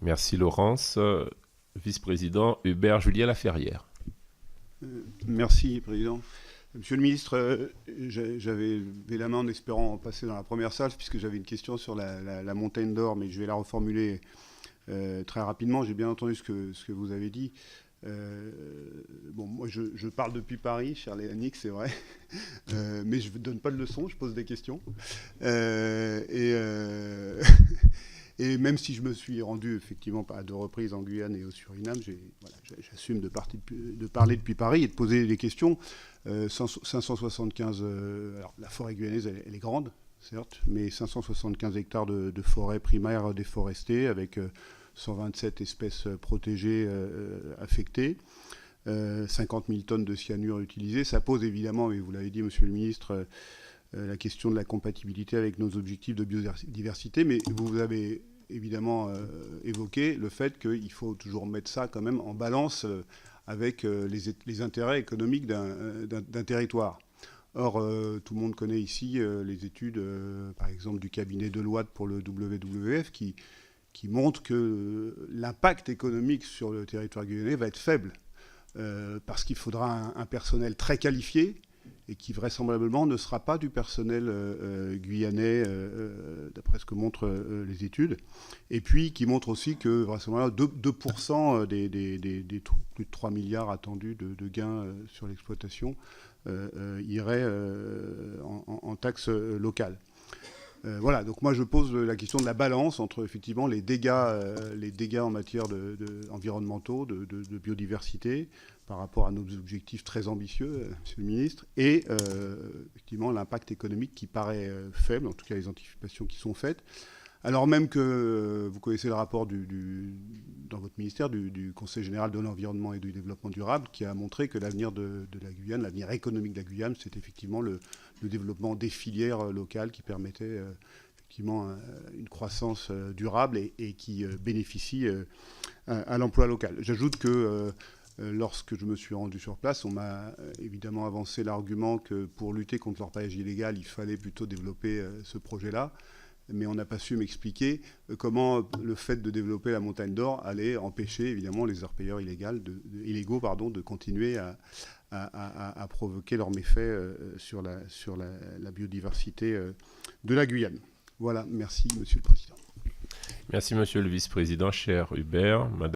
Merci Laurence. Vice-président Hubert Julien Laferrière. Merci, Président. Monsieur le ministre, j'avais levé la main en espérant passer dans la première salle, puisque j'avais une question sur la montagne d'or, mais je vais la reformuler très rapidement. J'ai bien entendu ce que vous avez dit. Bon, moi, je parle depuis Paris, cher Léanique, c'est vrai, mais je ne donne pas de leçons, je pose des questions. Et même si je me suis rendu effectivement à 2 reprises en Guyane et au Suriname, j'assume de parler depuis Paris et de poser des questions. 575, alors la forêt guyanaise, elle est grande, certes, mais 575 hectares de forêt primaire déforestée avec 127 espèces protégées affectées, 50 000 tonnes de cyanure utilisées. Ça pose évidemment, et vous l'avez dit, monsieur le ministre, la question de la compatibilité avec nos objectifs de biodiversité, mais vous avez évidemment évoqué le fait qu'il faut toujours mettre ça quand même en balance avec les intérêts économiques d'un territoire. Or, tout le monde connaît ici les études, par exemple, du cabinet Deloitte pour le WWF, qui montrent que l'impact économique sur le territoire guyanais va être faible, parce qu'il faudra un personnel très qualifié, et qui vraisemblablement ne sera pas du personnel guyanais, d'après ce que montrent les études, et puis qui montre aussi que vraisemblablement 2% des plus de 3 milliards attendus de gains sur l'exploitation iraient en taxes locales. Voilà, donc moi je pose la question de la balance entre effectivement les dégâts en matière environnementaux, de biodiversité, par rapport à nos objectifs très ambitieux, Monsieur le Ministre, et effectivement l'impact économique qui paraît faible, en tout cas les anticipations qui sont faites, alors même que vous connaissez le rapport dans votre ministère du Conseil général de l'environnement et du développement durable, qui a montré que l'avenir de la Guyane, l'avenir économique de la Guyane, c'est effectivement le développement des filières locales qui permettaient effectivement une croissance durable et qui bénéficie à l'emploi local. J'ajoute que lorsque je me suis rendu sur place, on m'a évidemment avancé l'argument que pour lutter contre l'orpaillage illégal, il fallait plutôt développer ce projet-là. Mais on n'a pas su m'expliquer comment le fait de développer la montagne d'or allait empêcher évidemment les orpailleurs illégaux de continuer à provoquer leurs méfaits sur la biodiversité de la Guyane. Voilà, merci Monsieur le Président. Merci Monsieur le Vice-président, cher Hubert. Madame